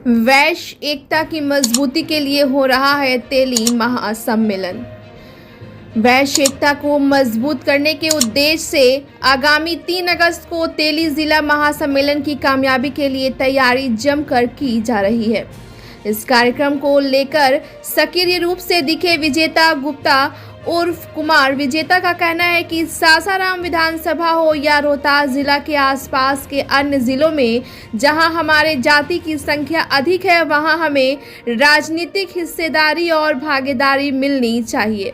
वैश्य एकता की मजबूती के लिए हो रहा है तेली महासम्मेलन। वैश्य एकता को मजबूत करने के उद्देश्य से आगामी 3 अगस्त को तेली जिला महासम्मेलन की कामयाबी के लिए तैयारी जमकर की जा रही है। इस कार्यक्रम को लेकर सक्रिय रूप से दिखे विजेता गुप्ता उर्फ कुमार विजेता का कहना है कि सासाराम विधानसभा हो या रोहतास जिला के आसपास के अन्य जिलों में जहां हमारे जाति की संख्या अधिक है, वहां हमें राजनीतिक हिस्सेदारी और भागीदारी मिलनी चाहिए।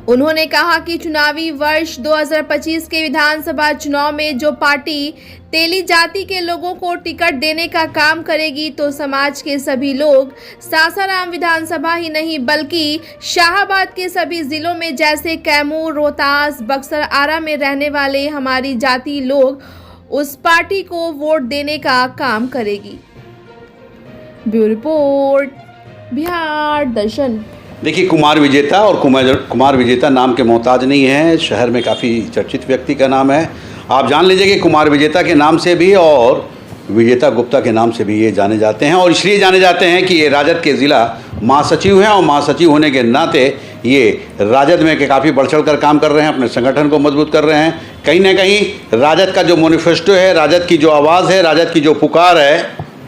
उन्होंने कहा कि चुनावी वर्ष 2025 के विधानसभा चुनाव में जो पार्टी तेली जाति के लोगों को टिकट देने का काम करेगी तो समाज के सभी लोग सासाराम विधानसभा ही नहीं बल्कि शाहाबाद के सभी जिलों में जैसे कैमूर, रोहतास, बक्सर, आरा में रहने वाले हमारी जाति लोग उस पार्टी को वोट देने का काम करेगी। ब्यूरो रिपोर्ट, बिहार दर्शन। देखिए, कुमार विजेता और कुमार विजेता नाम के मोहताज नहीं है। शहर में काफ़ी चर्चित व्यक्ति का नाम है। आप जान लीजिए कि कुमार विजेता के नाम से भी और विजेता गुप्ता के नाम से भी ये जाने जाते हैं, और इसलिए जाने जाते हैं कि ये राजद के ज़िला महासचिव हैं, और महासचिव होने के नाते ये राजद में के काफ़ी बढ़ चढ़ कर काम कर रहे हैं, अपने संगठन को मजबूत कर रहे हैं। कहीं ना कहीं राजद का जो मैनिफेस्टो है, राजद की जो आवाज़ है, राजद की जो पुकार है,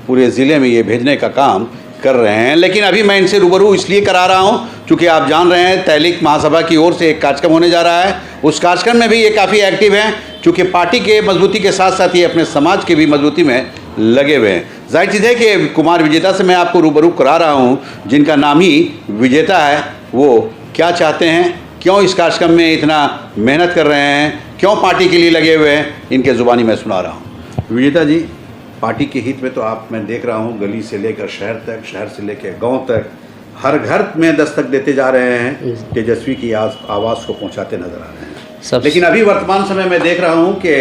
पूरे ज़िले में ये भेजने का काम कर रहे हैं। लेकिन अभी मैं इनसे रूबरू इसलिए करा रहा हूं क्योंकि आप जान रहे हैं तहलीक महासभा की ओर से एक कार्यक्रम होने जा रहा है। उस कार्यक्रम में भी ये काफ़ी एक्टिव हैं, क्योंकि पार्टी के मजबूती के साथ साथ ये अपने समाज के भी मजबूती में लगे हुए हैं। जाहिर चीज़ है कि कुमार विजेता से मैं आपको रूबरू करा रहा हूँ, जिनका नाम ही विजेता है। वो क्या चाहते हैं, क्यों इस कार्यक्रम में इतना मेहनत कर रहे हैं, क्यों पार्टी के लिए लगे हुए हैं, इनके ज़ुबानी मैं सुना रहा हूँ। विजेता जी, पार्टी के हित में तो आप, मैं देख रहा हूँ, गली से लेकर शहर तक, शहर से लेकर गांव तक, हर घर में दस्तक देते जा रहे हैं, तेजस्वी की आवाज़ को पहुंचाते नजर आ रहे हैं। लेकिन अभी वर्तमान समय में देख रहा हूँ कि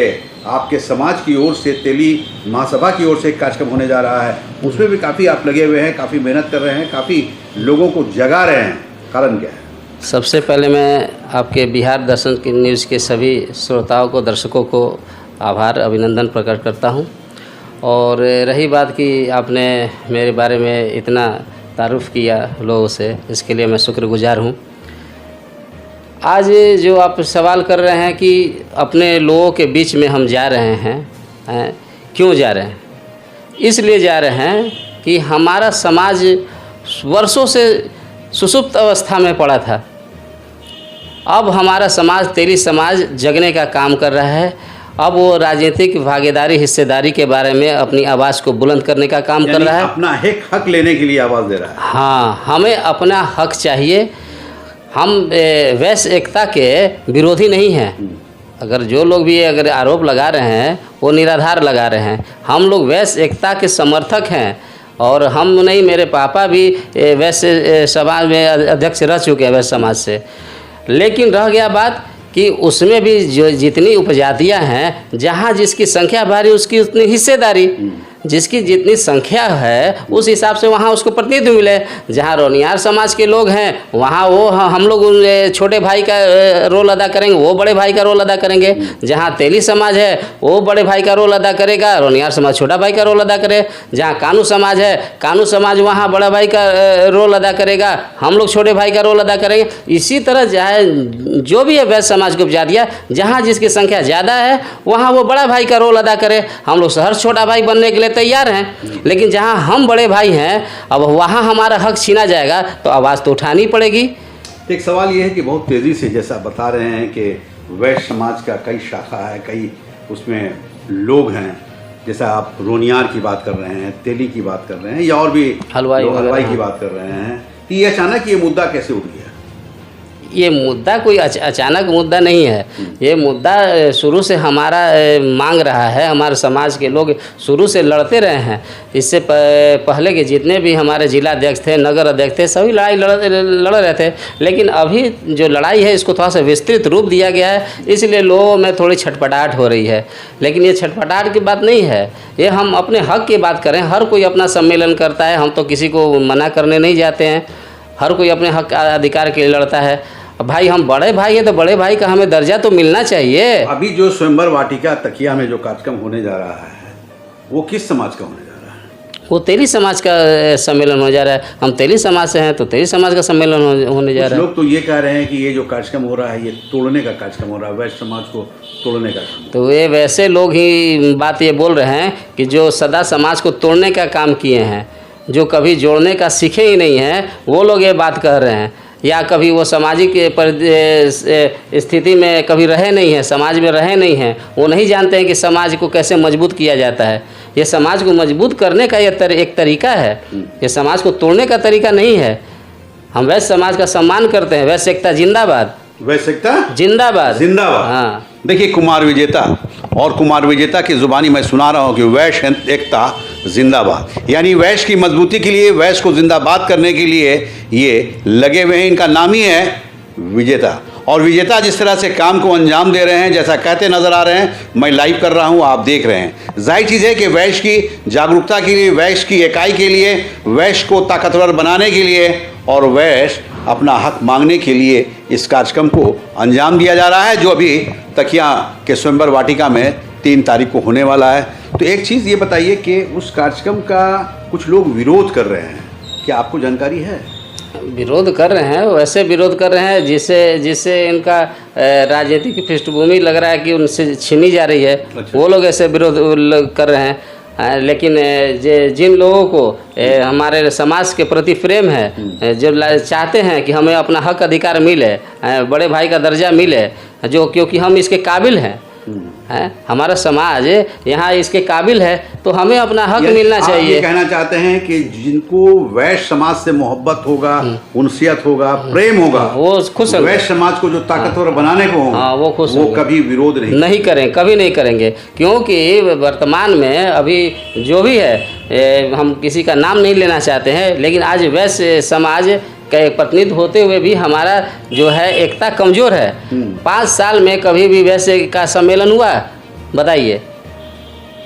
आपके समाज की ओर से तेली महासभा की ओर से एक कार्यक्रम होने जा रहा है, उसमें भी काफ़ी आप लगे हुए हैं, काफ़ी मेहनत कर रहे हैं, काफ़ी लोगों को जगा रहे हैं। कारण क्या है? सबसे पहले मैं आपके बिहार दर्शन की न्यूज़ के सभी श्रोताओं को, दर्शकों को आभार, अभिनंदन प्रकट करता हूँ। और रही बात कि आपने मेरे बारे में इतना तारुफ किया लोगों से, इसके लिए मैं शुक्रगुजार हूँ। आज जो आप सवाल कर रहे हैं कि अपने लोगों के बीच में हम जा रहे हैं, क्यों जा रहे हैं? इसलिए जा रहे हैं कि हमारा समाज वर्षों से सुसुप्त अवस्था में पड़ा था। अब हमारा समाज, तेली समाज, जगने का काम कर रहा है। अब वो राजनीतिक भागीदारी, हिस्सेदारी के बारे में अपनी आवाज़ को बुलंद करने का काम कर रहा है। अपना हक लेने के लिए आवाज़ दे रहा है। हाँ, हमें अपना हक चाहिए। हम वैश्य एकता के विरोधी नहीं हैं। अगर जो लोग भी अगर आरोप लगा रहे हैं वो निराधार लगा रहे हैं। हम लोग वैश्य एकता के समर्थक हैं, और हम नहीं, मेरे पापा भी वैश्य समाज में अध्यक्ष रह चुके हैं, वैश्य समाज से। लेकिन रह गया बात कि उसमें भी जो जितनी उपजातियां हैं, जहाँ जिसकी संख्या भारी उसकी उतनी हिस्सेदारी, जिसकी जितनी संख्या है उस हिसाब से वहाँ उसको प्रतिनिधित्व मिले। जहाँ रोनियार समाज के लोग हैं वहाँ वो हम लोग छोटे भाई का रोल अदा करेंगे, वो बड़े भाई का रोल अदा करेंगे। जहाँ तेली समाज है वो बड़े भाई का रोल अदा करेगा, रोनियार समाज छोटा भाई का रोल अदा करे। जहाँ कानू समाज है, कानू समाज वहाँ बड़ा भाई का रोल अदा करेगा, हम लोग छोटे भाई का रोल अदा करेंगे। इसी तरह चाहे जो भी है वैश्य समाज को उपजातियाँ, जहाँ जिसकी संख्या ज़्यादा है वहाँ वो बड़ा भाई का रोल अदा करे। हम लोग हर छोटा भाई बनने के लिए तैयार हैं, लेकिन जहां हम बड़े भाई हैं, अब वहां हमारा हक छीना जाएगा तो आवाज़ तो उठानी पड़ेगी। एक सवाल ये है कि बहुत तेज़ी से, जैसा बता रहे हैं कि वैश्य समाज का कई शाखा है, कई उसमें लोग हैं, जैसा आप रोनियार की बात कर रहे हैं, तेली की बात कर रहे हैं, या और भी हलवाई की बात कर रहे हैं, कि ये अचानक ये मुद्दा कैसे उठ गया? ये मुद्दा कोई अचानक मुद्दा नहीं है। ये मुद्दा शुरू से हमारा मांग रहा है। हमारे समाज के लोग शुरू से लड़ते रहे हैं। इससे पहले के जितने भी हमारे जिला अध्यक्ष थे, नगर अध्यक्ष थे, सभी लड़ाई लड़ रहे थे। लेकिन अभी जो लड़ाई है इसको थोड़ा सा विस्तृत रूप दिया गया है, इसलिए लोगों में थोड़ी छटपटाहट हो रही है। लेकिन ये छटपटाहट की बात नहीं है, ये हम अपने हक की बात करें। हर कोई अपना सम्मेलन करता है, हम तो किसी को मना करने नहीं जाते हैं। हर कोई अपने हक अधिकार के लिए लड़ता है। भाई हम बड़े भाई हैं तो बड़े भाई का हमें दर्जा तो मिलना चाहिए। अभी जो स्वयंवर वाटिका तकिया में जो कार्यक्रम होने जा रहा है वो किस समाज का होने जा रहा है? वो तेली समाज का सम्मेलन हो जा रहा है। हम तेली समाज से हैं तो तेली समाज का सम्मेलन होने जा कुछ रहा है। लोग तो ये कह रहे हैं कि ये जो कार्यक्रम हो रहा है ये तोड़ने का कार्यक्रम हो रहा है, वैश्य समाज को तोड़ने का काम। तो ये वैसे लोग ही बात ये बोल रहे हैं कि जो सदा समाज को तोड़ने का काम किए हैं, जो कभी जोड़ने का सीखे ही नहीं हैं, वो लोग ये बात कह रहे हैं। या कभी वो सामाजिक स्थिति में कभी रहे नहीं हैं, समाज में रहे नहीं हैं, वो नहीं जानते हैं कि समाज को कैसे मजबूत किया जाता है। ये समाज को मजबूत करने का एक तरीका है, ये समाज को तोड़ने का तरीका नहीं है। हम वैश्य समाज का सम्मान करते हैं। वैश्य एकता जिंदाबाद, वैश्य एकता जिंदाबाद, जिंदाबाद। हाँ। देखिए कुमार विजेता, और कुमार विजेता की ज़ुबानी मैं सुना रहा हूँ कि वैश्य एकता जिंदाबाद, यानी वैश्य की मजबूती के लिए, वैश्य को जिंदाबाद करने के लिए ये लगे हुए हैं। इनका नाम ही है विजेता। और विजेता जिस तरह से काम को अंजाम दे रहे हैं, जैसा कहते नज़र आ रहे हैं, मैं लाइव कर रहा हूं, आप देख रहे हैं। जाहिर चीज़ है कि वैश्य की जागरूकता के लिए, वैश्य की इकाई के लिए, वैश्य को ताकतवर बनाने के लिए और वैश्य अपना हक मांगने के लिए इस कार्यक्रम को अंजाम दिया जा रहा है, जो अभी तकिया के स्वयंवर वाटिका में 3 तारीख को होने वाला है। तो एक चीज़ ये बताइए कि उस कार्यक्रम का कुछ लोग विरोध कर रहे हैं, क्या आपको जानकारी है? विरोध कर रहे हैं, वैसे विरोध कर रहे हैं जिससे इनका राजनीतिक पृष्ठभूमि लग रहा है कि उनसे छीनी जा रही है। अच्छा। वो लोग ऐसे विरोध कर रहे हैं। लेकिन जिन लोगों को हमारे समाज के प्रति प्रेम है, जो चाहते हैं कि हमें अपना हक अधिकार मिले, बड़े भाई का दर्जा मिले, जो क्योंकि हम इसके काबिल हैं, हमारा समाज यहाँ इसके काबिल है, तो हमें अपना हक मिलना आप चाहिए। ये कहना चाहते हैं कि जिनको वैश्य समाज से मोहब्बत होगा, उनसियत होगा, प्रेम होगा, वो खुश होंगे। वैश्य समाज को जो ताकतवर बनाने को होगा, वो खुश वो होंगे। कभी विरोध नहीं करें, कभी नहीं करेंगे। क्योंकि वर्तमान में अभी जो भी है, हम किसी का नाम नहीं लेना चाहते हैं, लेकिन आज वैश्य समाज का एक प्रतिनिधित्व होते हुए भी हमारा जो है एकता कमज़ोर है। 5 साल में कभी भी वैश्य का सम्मेलन हुआ? बताइए।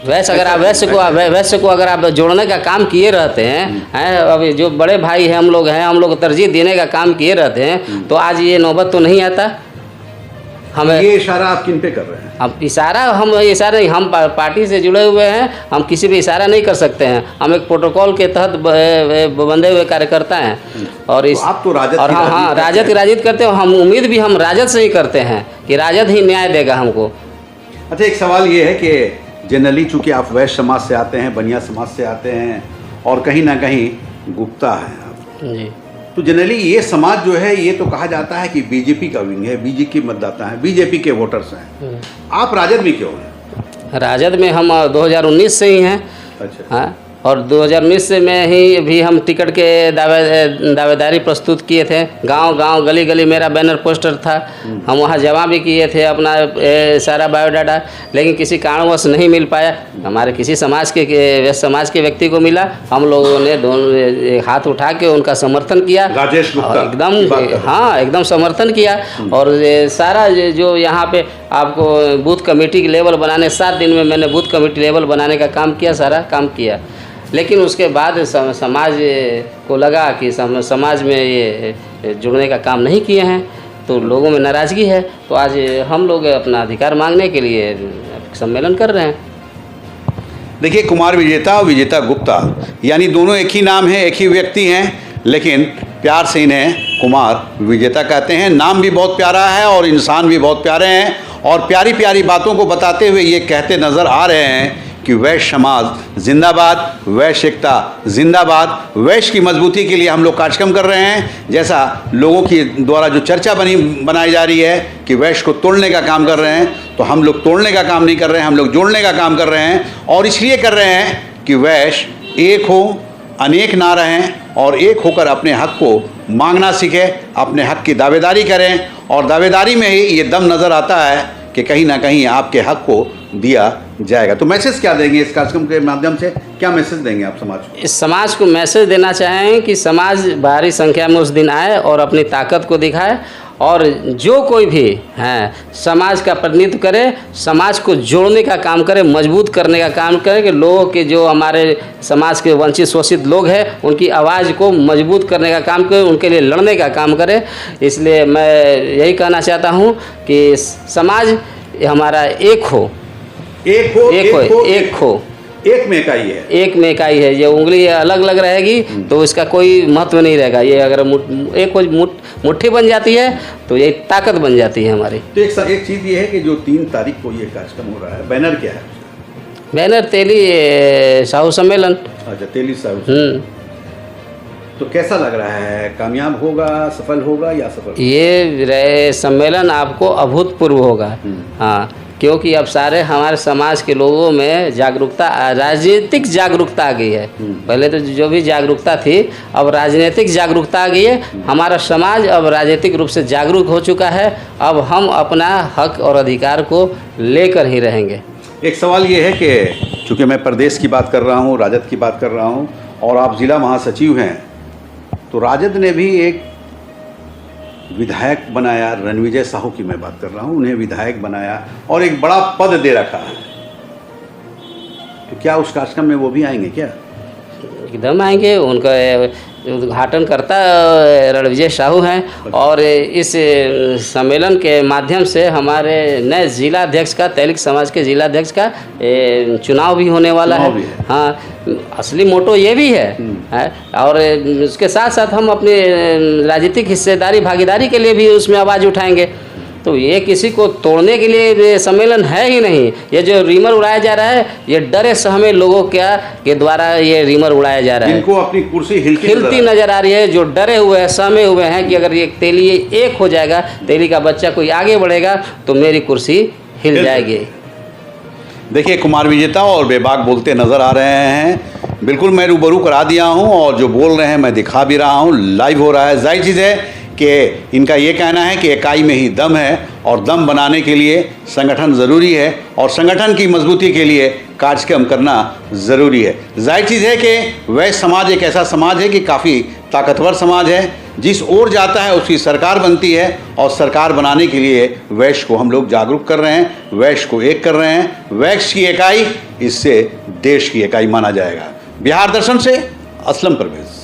वैसे अगर आप वैश्य को अगर आप जोड़ने का काम किए रहते हैं, अभी जो बड़े भाई हैं हम लोग तरजीह देने का काम किए रहते हैं, तो आज ये नौबत तो नहीं आता। हमें ये इशारा आप किन पे कर रहे हैं? अब इशारा नहीं, हम पार्टी से जुड़े हुए हैं, हम किसी पे इशारा नहीं कर सकते हैं। हम एक प्रोटोकॉल के तहत बंधे हुए कार्यकर्ता हैं। और तो आप तो राजद और हाँ राजद की राजनीति करते हैं। हम उम्मीद भी हम राजद से ही करते हैं कि राजद ही न्याय देगा हमको। अच्छा, एक सवाल ये है कि जनरली चूँकि आप वैश्य समाज से आते हैं, बनिया समाज से आते हैं, और कहीं ना कहीं गुप्ता हैं आप जी, तो जनरली ये समाज जो है, ये तो कहा जाता है कि बीजेपी का विंग है, बीजेपी मतदाता है, बीजेपी के वोटर्स हैं। आप राजद में क्यों हैं? राजद में हम 2019 से ही हैं। अच्छा। हाँ, और 2019 में ही भी हम टिकट के दावेदारी प्रस्तुत किए थे। गांव गली गली मेरा बैनर पोस्टर था। हम वहां जमा भी किए थे अपना सारा बायोडाटा, लेकिन किसी कारणवश नहीं मिल पाया। हमारे किसी समाज के व्यक्ति को मिला। हम लोगों ने दोनों हाथ उठा के उनका समर्थन किया, राजेश गुप्ता एकदम, हाँ एकदम समर्थन किया। और सारा जो यहाँ पे आपको बूथ कमेटी की लेवल बनाने, 7 दिन में मैंने बूथ कमेटी लेवल बनाने का काम किया, सारा काम किया। लेकिन उसके बाद समाज को लगा कि समाज में ये जुड़ने का काम नहीं किए हैं, तो लोगों में नाराज़गी है। तो आज हम लोग अपना अधिकार मांगने के लिए सम्मेलन कर रहे हैं। देखिए, कुमार विजेता और विजेता गुप्ता, यानी दोनों एक ही नाम है, एक ही व्यक्ति हैं, लेकिन प्यार से इन्हें कुमार विजेता कहते हैं। नाम भी बहुत प्यारा है और इंसान भी बहुत प्यारे हैं, और प्यारी प्यारी बातों को बताते हुए ये कहते नज़र आ रहे हैं कि वैश्य समाज जिंदाबाद, वैश्य एकता जिंदाबाद। वैश्य की मजबूती के लिए हम लोग कार्यक्रम कर रहे हैं, जैसा लोगों की द्वारा जो चर्चा बनाई जा रही है कि वैश्य को तोड़ने का काम कर रहे हैं, तो हम लोग तोड़ने का काम नहीं कर रहे हैं, हम लोग जोड़ने का काम कर रहे हैं। और इसलिए कर रहे हैं कि वैश्य एक हो, अनेक ना रहें, और एक होकर अपने हक को मांगना सीखें, अपने हक की दावेदारी करें। और दावेदारी में ही ये दम नज़र आता है कि कहीं ना कहीं आपके हक को दिया जाएगा। तो मैसेज क्या देंगे इस कार्यक्रम के माध्यम से, क्या मैसेज देंगे आप समाज को? इस समाज को मैसेज देना चाहें कि समाज भारी संख्या में उस दिन आए और अपनी ताकत को दिखाए, और जो कोई भी है समाज का प्रतिनिधित्व करे, समाज को जोड़ने का काम करे, मजबूत करने का काम करे, कि लोगों के जो हमारे समाज के वंचित शोषित लोग हैं उनकी आवाज़ को मजबूत करने का काम करे, उनके लिए लड़ने का काम करे। इसलिए मैं यही कहना चाहता हूँ कि समाज हमारा एक हो, एक में इकाई है। एक में इकाई है। ये उंगली अलग अलग रहेगी तो इसका कोई महत्व नहीं रहेगा। ये अगर मुट्ठी बन जाती है तो ये ताकत बन जाती है हमारी। तो एक चीज़ ये है कि जो 3 तारीख को ये कार्यक्रम हो रहा है, बैनर क्या है? बैनर तेली साहू सम्मेलन। अच्छा, तेली साहू। तो कैसा लग रहा है, कामयाब होगा, सफल होगा या असफल? ये सम्मेलन आपको अभूतपूर्व होगा। हाँ, क्योंकि अब सारे हमारे समाज के लोगों में जागरूकता, राजनीतिक जागरूकता आ गई है। पहले तो जो भी जागरूकता थी, अब राजनीतिक जागरूकता आ गई है। हमारा समाज अब राजनीतिक रूप से जागरूक हो चुका है। अब हम अपना हक और अधिकार को लेकर ही रहेंगे। एक सवाल ये है कि चूँकि मैं प्रदेश की बात कर रहा हूँ, राजद की बात कर रहा हूँ, और आप जिला महासचिव हैं, तो राजद ने भी एक विधायक बनाया, रणविजय साहू की मैं बात कर रहा हूँ, उन्हें विधायक बनाया और एक बड़ा पद दे रखा है। तो क्या उस कार्यक्रम में वो भी आएंगे क्या? एकदम आएंगे। उनका उद्घाटन करता रणविजय साहू हैं। और इस सम्मेलन के माध्यम से हमारे नए जिलाध्यक्ष का, तेलिक समाज के जिलाध्यक्ष का चुनाव भी होने वाला है। हाँ, असली मोटो ये भी है। और उसके साथ साथ हम अपनी राजनीतिक हिस्सेदारी, भागीदारी के लिए भी उसमें आवाज़ उठाएंगे। तो ये किसी को तोड़ने के लिए सम्मेलन है ही नहीं। ये जो रीमर उड़ाया जा रहा है, ये डरे सहमे लोगों के द्वारा ये रीमर उड़ाया जा रहा है। जिनको अपनी कुर्सी हिलती नजर आ रही है, जो डरे हुए हैं, सहमे हुए हैं कि अगर ये तेली एक हो जाएगा, तेली का बच्चा कोई आगे बढ़ेगा तो मेरी कुर्सी हिल जाएगी। देखिए, कुमार विजेता और बेबाक बोलते नज़र आ रहे हैं। बिल्कुल मैं रूबरू करा दिया हूँ, और जो बोल रहे हैं मैं दिखा भी रहा हूँ, लाइव हो रहा है। जाहिर चीज़ है कि इनका ये कहना है कि इकाई में ही दम है, और दम बनाने के लिए संगठन ज़रूरी है, और संगठन की मजबूती के लिए कार्यक्रम करना ज़रूरी है। जाहिर चीज़ है कि वैश्य समाज एक ऐसा समाज है कि काफ़ी ताकतवर समाज है। जिस ओर जाता है उसकी सरकार बनती है, और सरकार बनाने के लिए वैश्य को हम लोग जागरूक कर रहे हैं, वैश्य को एक कर रहे हैं। वैश्य की इकाई, इससे देश की इकाई माना जाएगा। बिहार दर्शन से असलम परवेज।